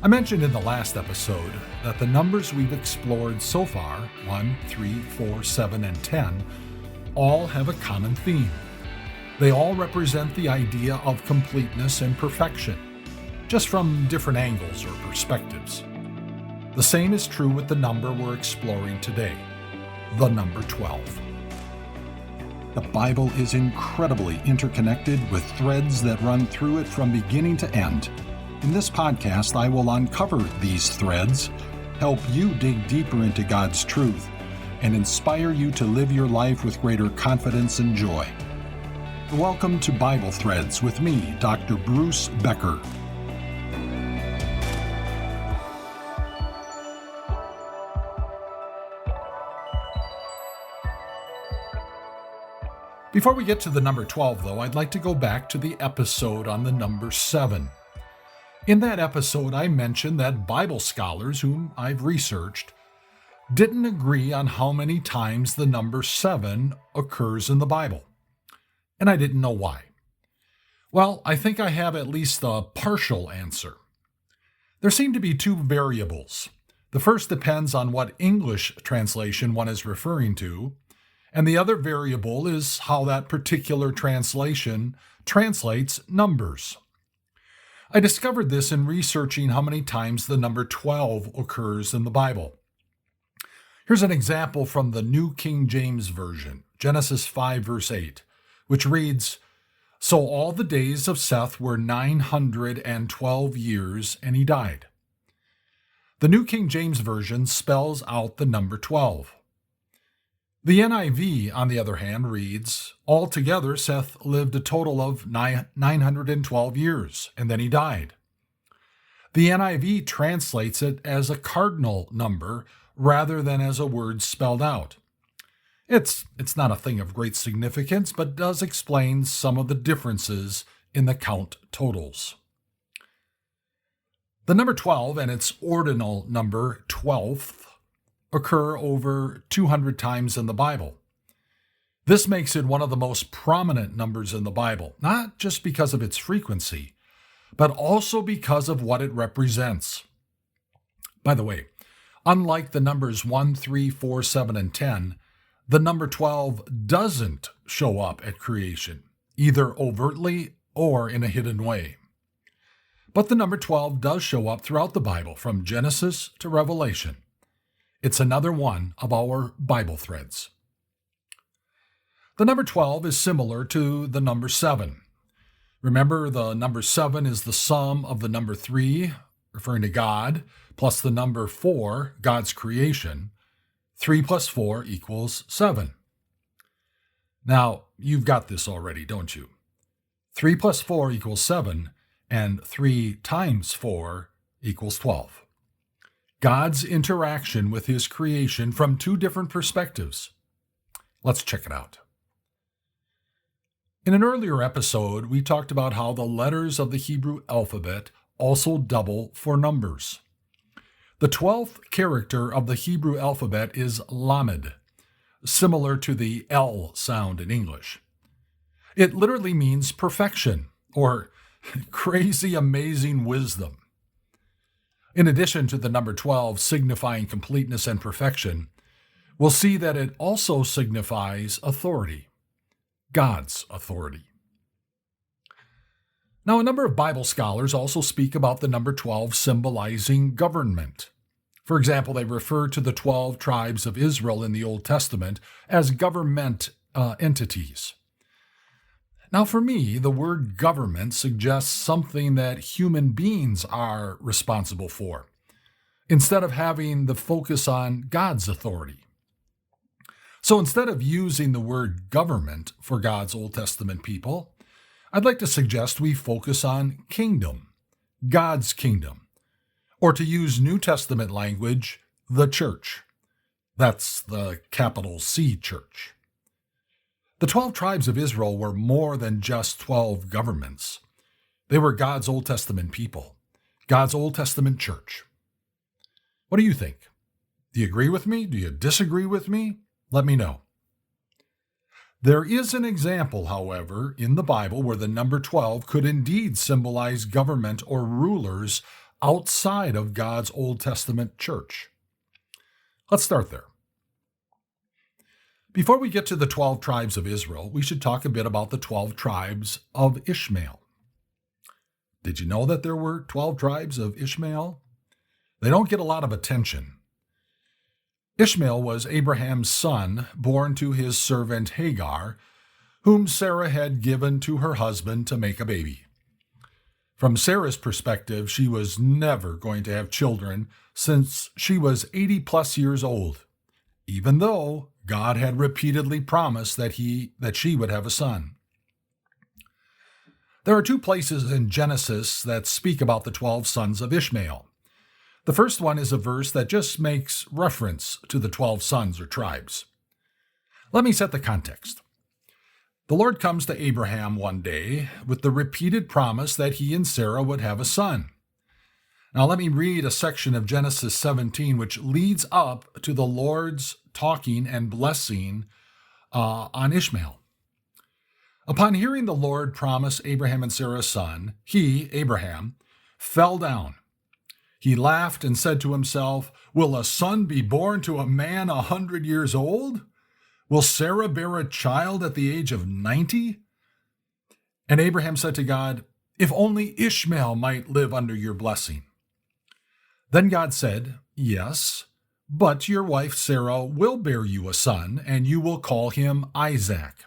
I mentioned in the last episode that the numbers we've explored so far, 1, 3, 4, 7, and 10, all have a common theme. They all represent the idea of completeness and perfection, just from different angles or perspectives. The same is true with the number we're exploring today, the number 12. The Bible is incredibly interconnected with threads that run through it from beginning to end. In this podcast, I will uncover these threads, help you dig deeper into God's truth, and inspire you to live your life with greater confidence and joy. Welcome to Bible Threads with me, Dr. Bruce Becker. Before we get to the number 12, though, I'd like to go back to the episode on the number 7. In that episode, I mentioned that Bible scholars, whom I've researched, didn't agree on how many times the number 7 occurs in the Bible. And I didn't know why. Well, I think I have at least a partial answer. There seem to be two variables. The first depends on what English translation one is referring to, and the other variable is how that particular translation translates numbers. I discovered this in researching how many times the number 12 occurs in the Bible. Here's an example from the New King James Version, Genesis 5, verse 8, which reads, "So all the days of Seth were 912 years, and he died." The New King James Version spells out the number 12. The NIV, on the other hand, reads, "Altogether, Seth lived a total of 912 years, and then he died." The NIV translates it as a cardinal number rather than as a word spelled out. It's not a thing of great significance, but does explain some of the differences in the count totals. The number 12 and its ordinal number, 12th, occur over 200 times in the Bible. This makes it one of the most prominent numbers in the Bible, not just because of its frequency, but also because of what it represents. By the way, unlike the numbers 1, 3, 4, 7, and 10, the number 12 doesn't show up at creation, either overtly or in a hidden way. But the number 12 does show up throughout the Bible, from Genesis to Revelation. It's another one of our Bible threads. The number 12 is similar to the number 7. Remember, the number 7 is the sum of the number 3, referring to God, plus the number 4, God's creation. 3 plus 4 equals 7. Now, you've got this already, don't you? 3 plus 4 equals 7, and 3 times 4 equals 12. God's interaction with his creation from two different perspectives. Let's check it out. In an earlier episode, we talked about how the letters of the Hebrew alphabet also double for numbers. The 12th character of the Hebrew alphabet is Lamed, similar to the L sound in English. It literally means perfection, or crazy amazing wisdom. In addition to the number 12 signifying completeness and perfection, we'll see that it also signifies authority, God's authority. Now, a number of Bible scholars also speak about the number 12 symbolizing government. For example, they refer to the 12 tribes of Israel in the Old Testament as government entities. Now, for me, the word government suggests something that human beings are responsible for, instead of having the focus on God's authority. So instead of using the word government for God's Old Testament people, I'd like to suggest we focus on kingdom, God's kingdom, or to use New Testament language, the church. That's the capital C church. The 12 tribes of Israel were more than just 12 governments. They were God's Old Testament people, God's Old Testament church. What do you think? Do you agree with me? Do you disagree with me? Let me know. There is an example, however, in the Bible where the number 12 could indeed symbolize government or rulers outside of God's Old Testament church? Let's start there. Before we get to the 12 tribes of Israel, we should talk a bit about the 12 tribes of Ishmael. Did you know that there were 12 tribes of Ishmael? They don't get a lot of attention. Ishmael was Abraham's son, born to his servant Hagar, whom Sarah had given to her husband to make a baby. From Sarah's perspective, she was never going to have children since she was 80 plus years old, even though God had repeatedly promised that she would have a son. There are 2 places in Genesis that speak about the 12 sons of Ishmael. The first one is a verse that just makes reference to the 12 sons or tribes. Let me set the context. The Lord comes to Abraham one day with the repeated promise that he and Sarah would have a son. Now let me read a section of Genesis 17 which leads up to the Lord's talking and blessing on Ishmael. Upon hearing the Lord promise Abraham and Sarah a son, he, Abraham, fell down. He laughed and said to himself, "Will a son be born to a man 100 years old? Will Sarah bear a child at the age of 90? And Abraham said to God, "If only Ishmael might live under your blessing." Then God said, "Yes, but your wife Sarah will bear you a son, and you will call him Isaac.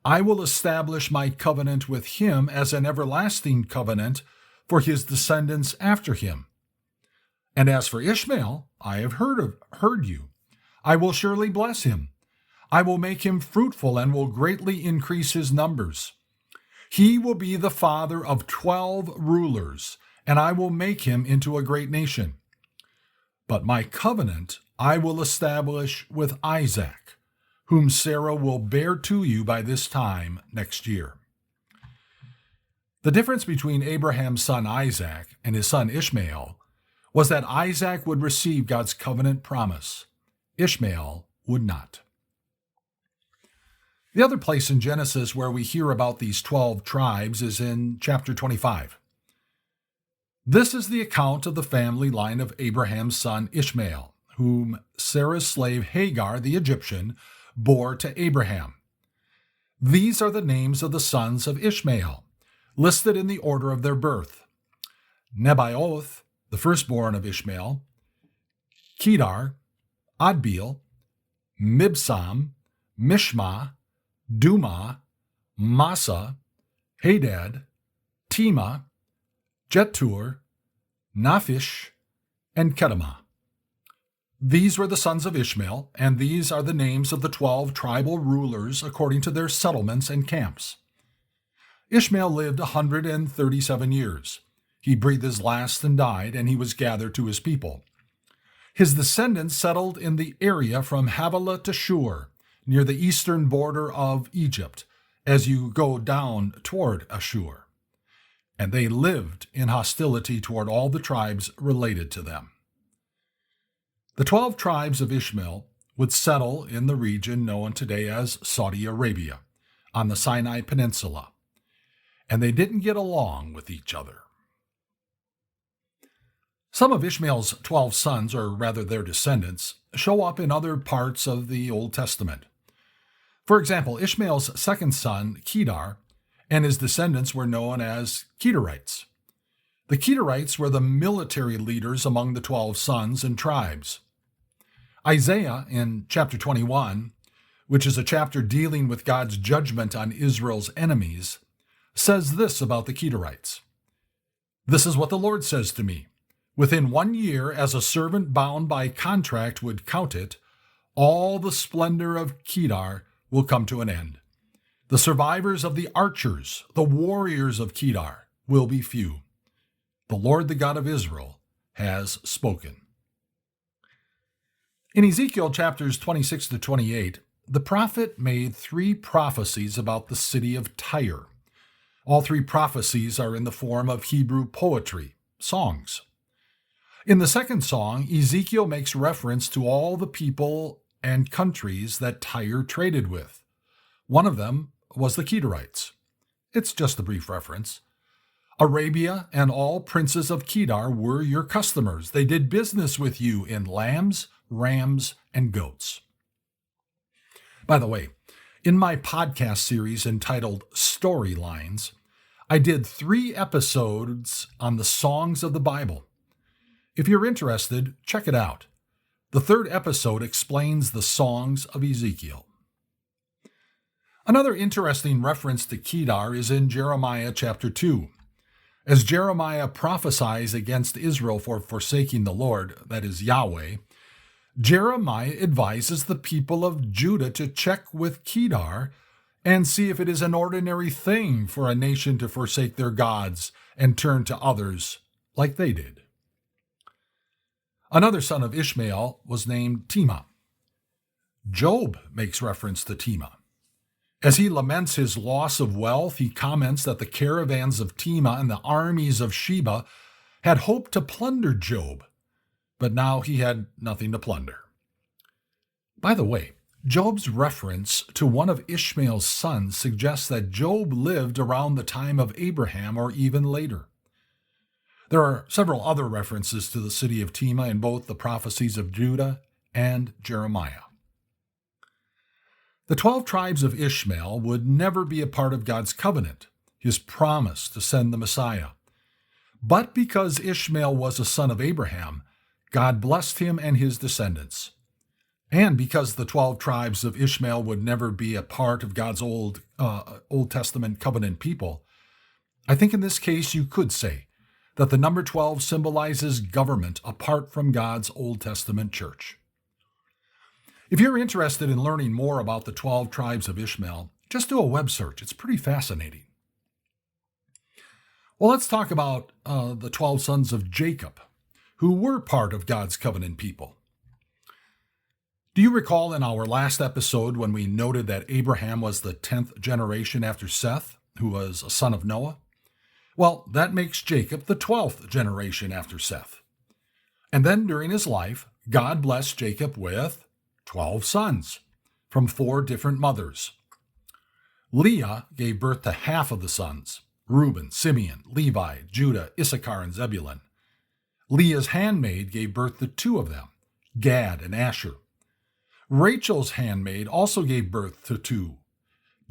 I will establish my covenant with him as an everlasting covenant for his descendants after him. And as for Ishmael, I have heard you. I will surely bless him. I will make him fruitful and will greatly increase his numbers. He will be the father of 12 rulers, and I will make him into a great nation. But my covenant I will establish with Isaac, whom Sarah will bear to you by this time next year." The difference between Abraham's son Isaac and his son Ishmael was that Isaac would receive God's covenant promise. Ishmael would not. The other place in Genesis where we hear about these 12 tribes is in chapter 25. This is the account of the family line of Abraham's son Ishmael, whom Sarah's slave Hagar the Egyptian bore to Abraham. These are the names of the sons of Ishmael, listed in the order of their birth: Nebaioth, the firstborn of Ishmael; Kedar, Adbeel, Mibsam, Mishma, Duma, Massa, Hadad, Tema, Jetur, Naphish, and Kedemah. These were the sons of Ishmael, and these are the names of the 12 tribal rulers according to their settlements and camps. Ishmael lived 137 years. He breathed his last and died, and he was gathered to his people. His descendants settled in the area from Havilah to Shur, near the eastern border of Egypt, as you go down toward Ashur. And they lived in hostility toward all the tribes related to them. The 12 tribes of Ishmael would settle in the region known today as Saudi Arabia, on the Sinai Peninsula, and they didn't get along with each other. Some of Ishmael's 12 sons, or rather their descendants, show up in other parts of the Old Testament. For example, Ishmael's second son, Kedar, and his descendants were known as Kedarites. The Kedarites were the military leaders among the 12 sons and tribes. Isaiah, in chapter 21, which is a chapter dealing with God's judgment on Israel's enemies, says this about the Kedarites. "This is what the Lord says to me. Within 1 year, as a servant bound by contract would count it, all the splendor of Kedar will come to an end. The survivors of the archers, the warriors of Kedar, will be few. The Lord, the God of Israel, has spoken." In Ezekiel chapters 26 to 28, the prophet made 3 prophecies about the city of Tyre. All 3 prophecies are in the form of Hebrew poetry, songs. In the second song, Ezekiel makes reference to all the people and countries that Tyre traded with. One of them was the Kedarites. It's just a brief reference. Arabia and all princes of Kedar were your customers. They did business with you in lambs, rams, and goats. By the way, in my podcast series entitled Storylines, I did 3 episodes on the songs of the Bible. If you're interested, check it out. The 3rd episode explains the songs of Ezekiel. Another interesting reference to Kedar is in Jeremiah chapter 2. As Jeremiah prophesies against Israel for forsaking the Lord, that is Yahweh, Jeremiah advises the people of Judah to check with Kedar and see if it is an ordinary thing for a nation to forsake their gods and turn to others like they did. Another son of Ishmael was named Tema. Job makes reference to Tema. As he laments his loss of wealth, he comments that the caravans of Tema and the armies of Sheba had hoped to plunder Job, but now he had nothing to plunder. By the way, Job's reference to one of Ishmael's sons suggests that Job lived around the time of Abraham or even later. There are several other references to the city of Tema in both the prophecies of Judah and Jeremiah. The 12 tribes of Ishmael would never be a part of God's covenant, his promise to send the Messiah. But because Ishmael was a son of Abraham, God blessed him and his descendants. And because the 12 tribes of Ishmael would never be a part of God's Old Testament covenant people, I think in this case you could say that the number 12 symbolizes government apart from God's Old Testament church. If you're interested in learning more about the 12 tribes of Ishmael, just do a web search. It's pretty fascinating. Well, let's talk about the 12 sons of Jacob, who were part of God's covenant people. Do you recall in our last episode when we noted that Abraham was the 10th generation after Seth, who was a son of Noah? Well, that makes Jacob the 12th generation after Seth. And then during his life, God blessed Jacob with 12 sons from 4 different mothers. Leah gave birth to half of the sons: Reuben, Simeon, Levi, Judah, Issachar, and Zebulun. Leah's handmaid gave birth to 2 of them, Gad and Asher. Rachel's handmaid also gave birth to 2,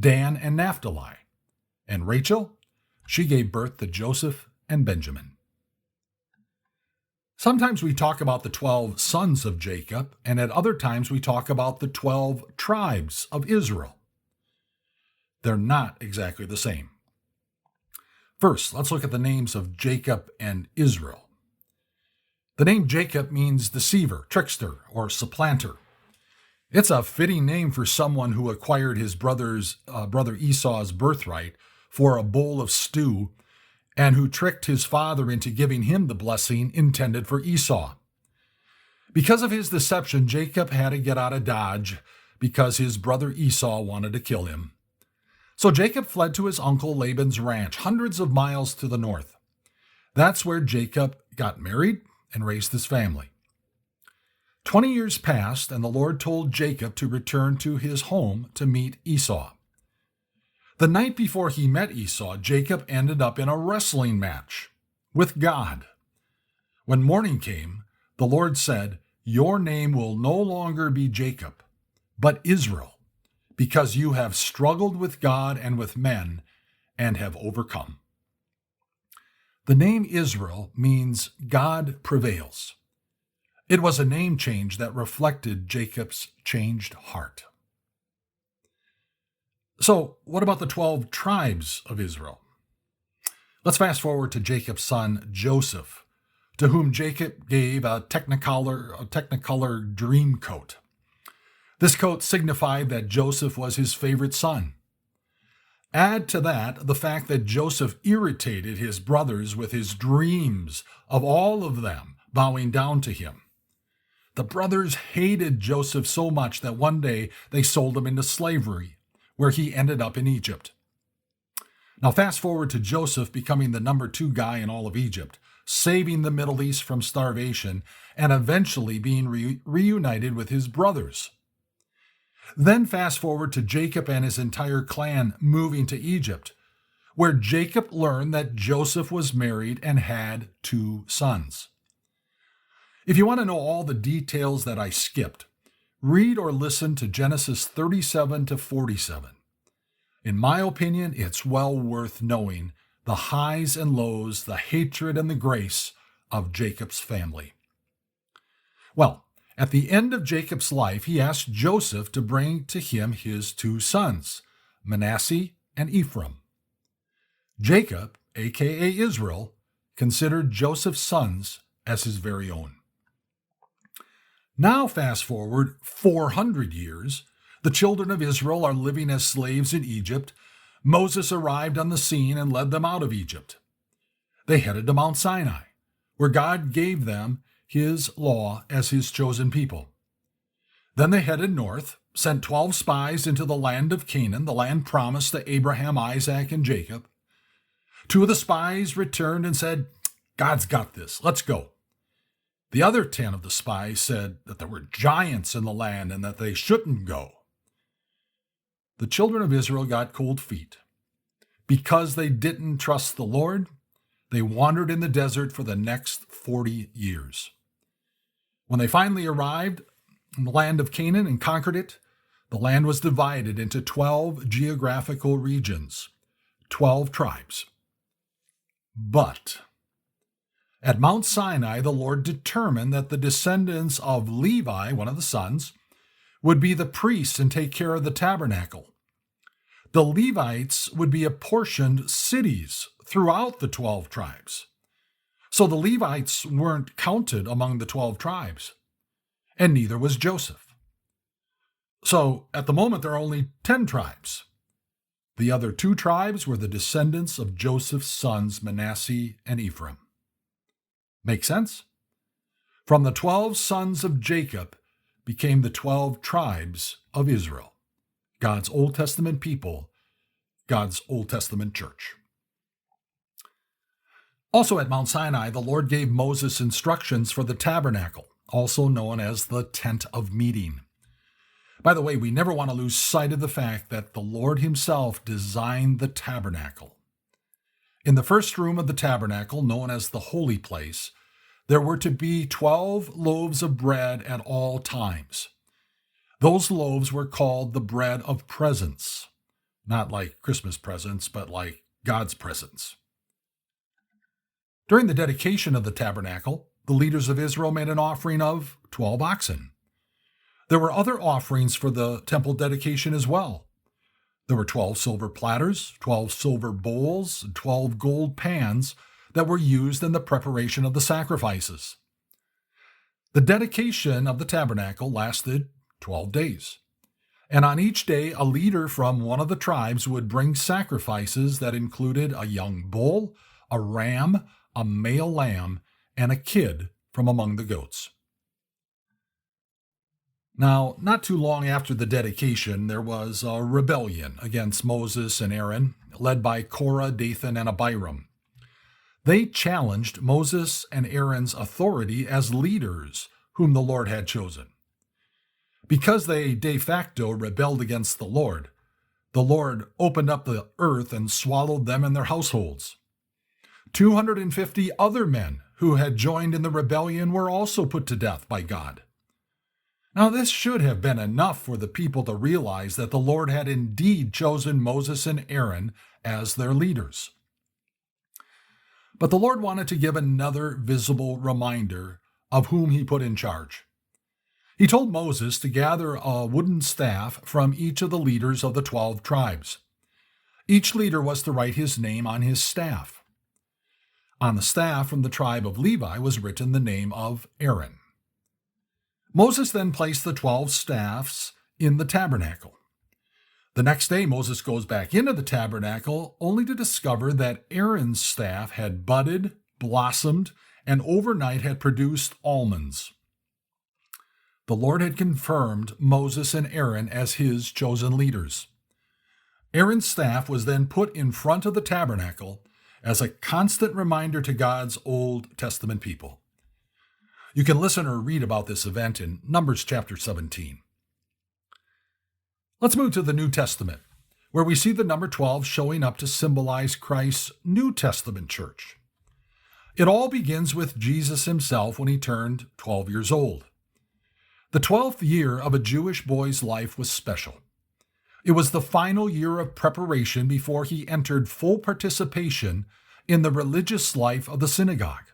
Dan and Naphtali. And Rachel, she gave birth to Joseph and Benjamin. Sometimes we talk about the 12 sons of Jacob, and at other times we talk about the 12 tribes of Israel. They're not exactly the same. First, let's look at the names of Jacob and Israel. The name Jacob means deceiver, trickster, or supplanter. It's a fitting name for someone who acquired his brother Esau's birthright for a bowl of stew and who tricked his father into giving him the blessing intended for Esau. Because of his deception, Jacob had to get out of Dodge because his brother Esau wanted to kill him. So Jacob fled to his uncle Laban's ranch, hundreds of miles to the north. That's where Jacob got married and raised his family. 20 years passed, and the Lord told Jacob to return to his home to meet Esau. The night before he met Esau, Jacob ended up in a wrestling match with God. When morning came, the Lord said, "Your name will no longer be Jacob, but Israel, because you have struggled with God and with men and have overcome." The name Israel means God prevails. It was a name change that reflected Jacob's changed heart. So, what about the 12 tribes of Israel? Let's fast forward to Jacob's son, Joseph, to whom Jacob gave a technicolor dream coat. This coat signified that Joseph was his favorite son. Add to that the fact that Joseph irritated his brothers with his dreams of all of them bowing down to him. The brothers hated Joseph so much that one day they sold him into slavery, where he ended up in Egypt. Now fast forward to Joseph becoming the number 2 guy in all of Egypt, saving the Middle East from starvation, and eventually being reunited with his brothers. Then fast forward to Jacob and his entire clan moving to Egypt, where Jacob learned that Joseph was married and had 2 sons. If you want to know all the details that I skipped, read or listen to Genesis 37 to 47. In my opinion, it's well worth knowing the highs and lows, the hatred and the grace of Jacob's family. Well, at the end of Jacob's life, he asked Joseph to bring to him his 2 sons, Manasseh and Ephraim. Jacob, aka Israel, considered Joseph's sons as his very own. Now fast forward 400 years, the children of Israel are living as slaves in Egypt. Moses arrived on the scene and led them out of Egypt. They headed to Mount Sinai, where God gave them his law as his chosen people. Then they headed north, sent 12 spies into the land of Canaan, the land promised to Abraham, Isaac, and Jacob. 2 of the spies returned and said, "God's got this, let's go." The other 10 of the spies said that there were giants in the land and that they shouldn't go. The children of Israel got cold feet. Because they didn't trust the Lord, they wandered in the desert for the next 40 years. When they finally arrived in the land of Canaan and conquered it, the land was divided into 12 geographical regions, 12 tribes. But at Mount Sinai, the Lord determined that the descendants of Levi, one of the sons, would be the priests and take care of the tabernacle. The Levites would be apportioned cities throughout the 12 tribes. So the Levites weren't counted among the 12 tribes, and neither was Joseph. So at the moment, there are only 10 tribes. The other 2 tribes were the descendants of Joseph's sons, Manasseh and Ephraim. Make sense? From the 12 sons of Jacob became the 12 tribes of Israel, God's Old Testament people, God's Old Testament church. Also at Mount Sinai, the Lord gave Moses instructions for the tabernacle, also known as the tent of meeting. By the way, we never want to lose sight of the fact that the Lord himself designed the tabernacle. In the first room of the tabernacle, known as the holy place, there were to be 12 loaves of bread at all times. Those loaves were called the bread of presence, not like Christmas presents, but like God's presence. During the dedication of the tabernacle, the leaders of Israel made an offering of 12 oxen. There were other offerings for the temple dedication as well. There were 12 silver platters, 12 silver bowls, and 12 gold pans that were used in the preparation of the sacrifices. The dedication of the tabernacle lasted 12 days. And on each day, a leader from one of the tribes would bring sacrifices that included a young bull, a ram, a male lamb, and a kid from among the goats. Now, not too long after the dedication, there was a rebellion against Moses and Aaron, led by Korah, Dathan, and Abiram. They challenged Moses and Aaron's authority as leaders whom the Lord had chosen. Because they de facto rebelled against the Lord opened up the earth and swallowed them and their households. 250 other men who had joined in the rebellion were also put to death by God. Now, this should have been enough for the people to realize that the Lord had indeed chosen Moses and Aaron as their leaders. But the Lord wanted to give another visible reminder of whom he put in charge. He told Moses to gather a wooden staff from each of the leaders of the 12 tribes. Each leader was to write his name on his staff. On the staff from the tribe of Levi was written the name of Aaron. Moses then placed the 12 staffs in the tabernacle. The next day, Moses goes back into the tabernacle only to discover that Aaron's staff had budded, blossomed, and overnight had produced almonds. The Lord had confirmed Moses and Aaron as his chosen leaders. Aaron's staff was then put in front of the tabernacle as a constant reminder to God's Old Testament people. You can listen or read about this event in Numbers chapter 17. Let's move to the New Testament. where we see the number 12 showing up to symbolize Christ's New Testament church. It all begins with Jesus himself when he turned 12 years old. The 12th year of a Jewish boy's life was special. It was the final year of preparation before he entered full participation in the religious life of the synagogue.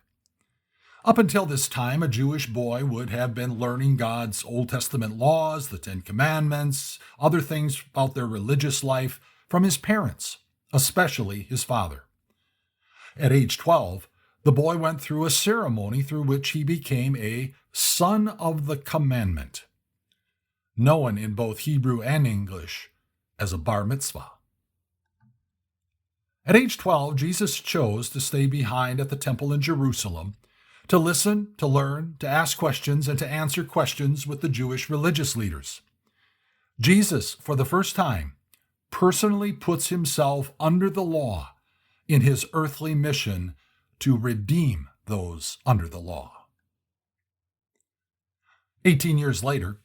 Up until this time, a Jewish boy would have been learning God's Old Testament laws, the Ten Commandments, other things about their religious life from his parents, especially his father. At age 12, the boy went through a ceremony through which he became a son of the commandment, known in both Hebrew and English as a bar mitzvah. At age 12, Jesus chose to stay behind at the temple in Jerusalem to listen, to learn, to ask questions, and to answer questions with the Jewish religious leaders. Jesus, for the first time, personally puts himself under the law in his earthly mission to redeem those under the law. 18 years later,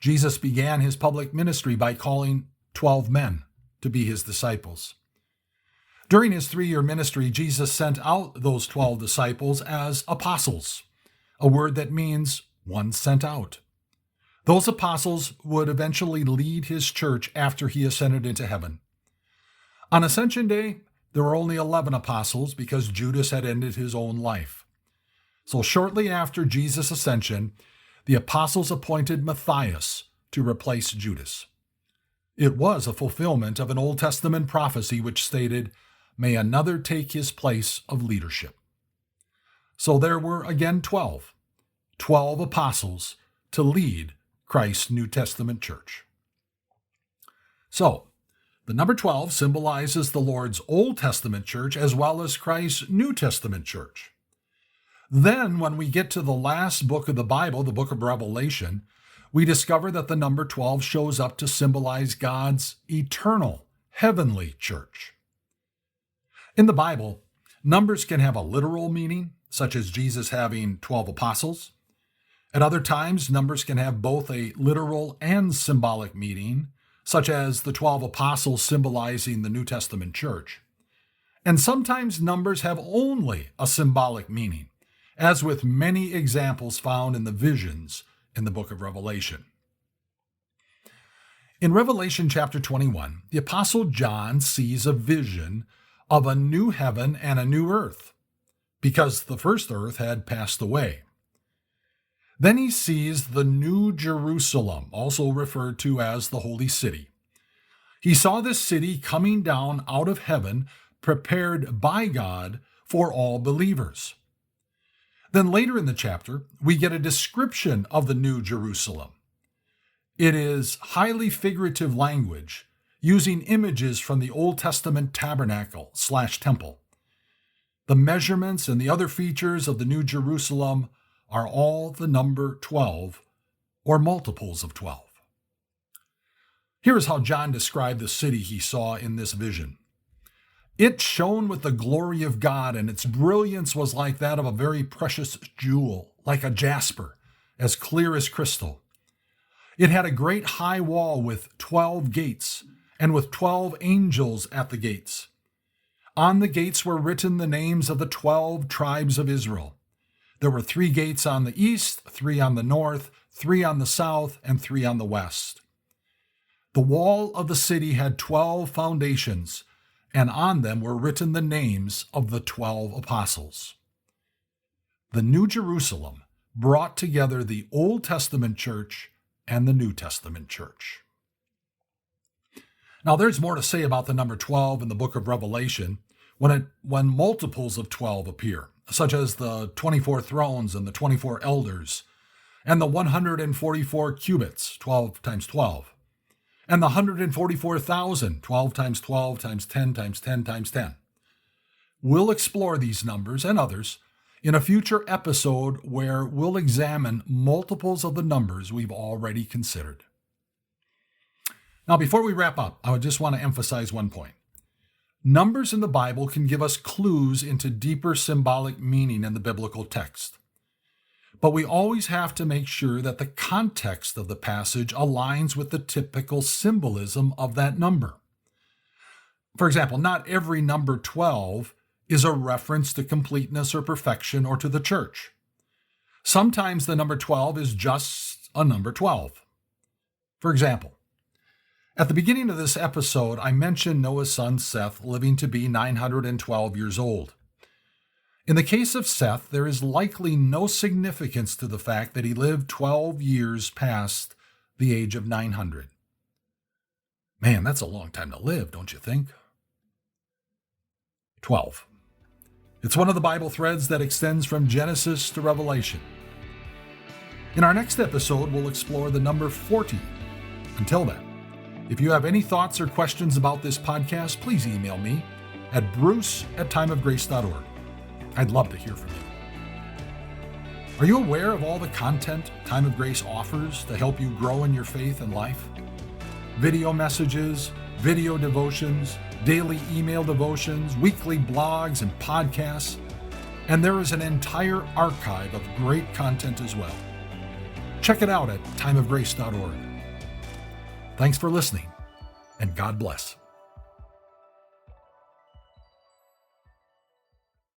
Jesus began his public ministry by calling 12 men to be his disciples. During his 3-year ministry, Jesus sent out those 12 disciples as apostles, a word that means one sent out. Those apostles would eventually lead his church after he ascended into heaven. On Ascension Day, there were only 11 apostles because Judas had ended his own life. So shortly after Jesus' ascension, the apostles appointed Matthias to replace Judas. It was a fulfillment of an Old Testament prophecy which stated, "May another take his place of leadership." So there were again 12 apostles to lead Christ's New Testament church. So, the number 12 symbolizes the Lord's Old Testament church as well as Christ's New Testament church. Then, when we get to the last book of the Bible, the book of Revelation, we discover that the number 12 shows up to symbolize God's eternal, heavenly church. In the Bible, numbers can have a literal meaning, such as Jesus having 12 apostles. At other times, numbers can have both a literal and symbolic meaning, such as the 12 apostles symbolizing the New Testament church. And sometimes numbers have only a symbolic meaning, as with many examples found in the visions in the book of Revelation. In Revelation chapter 21, the Apostle John sees a vision of a new heaven and a new earth, because the first earth had passed away. Then he sees the New Jerusalem, also referred to as the Holy City. He saw this city coming down out of heaven, prepared by God for all believers. Then later in the chapter, we get a description of the New Jerusalem. It is highly figurative language, using images from the Old Testament tabernacle/temple. The measurements and the other features of the New Jerusalem are all the number 12 or multiples of 12. Here is how John described the city he saw in this vision. It shone with the glory of God, and its brilliance was like that of a very precious jewel, like a jasper, as clear as crystal. It had a great high wall with 12 gates, and with 12 angels at the gates. On the gates were written the names of the 12 tribes of Israel. There were 3 gates on the east, 3 on the north, 3 on the south, and 3 on the west. The wall of the city had 12 foundations, and on them were written the names of the 12 apostles. The New Jerusalem brought together the Old Testament church and the New Testament church. Now, there's more to say about the number 12 in the book of Revelation when multiples of 12 appear, such as the 24 thrones and the 24 elders, and the 144 cubits, 12 times 12, and the 144,000, 12 times 12 times 10 times 10 times 10. We'll explore these numbers and others in a future episode where we'll examine multiples of the numbers we've already considered. Now, before we wrap up, I just want to emphasize one point. Numbers in the Bible can give us clues into deeper symbolic meaning in the biblical text. But we always have to make sure that the context of the passage aligns with the typical symbolism of that number. For example, not every number 12 is a reference to completeness or perfection or to the church. Sometimes the number 12 is just a number 12. For example, at the beginning of this episode, I mentioned Noah's son Seth living to be 912 years old. In the case of Seth, there is likely no significance to the fact that he lived 12 years past the age of 900. Man, that's a long time to live, don't you think? 12. It's one of the Bible threads that extends from Genesis to Revelation. In our next episode, we'll explore the number 40. Until then, if you have any thoughts or questions about this podcast, please email me at bruce@timeofgrace.org. I'd love to hear from you. Are you aware of all the content Time of Grace offers to help you grow in your faith and life? Video messages, video devotions, daily email devotions, weekly blogs and podcasts, and there is an entire archive of great content as well. Check it out at timeofgrace.org. Thanks for listening, and God bless.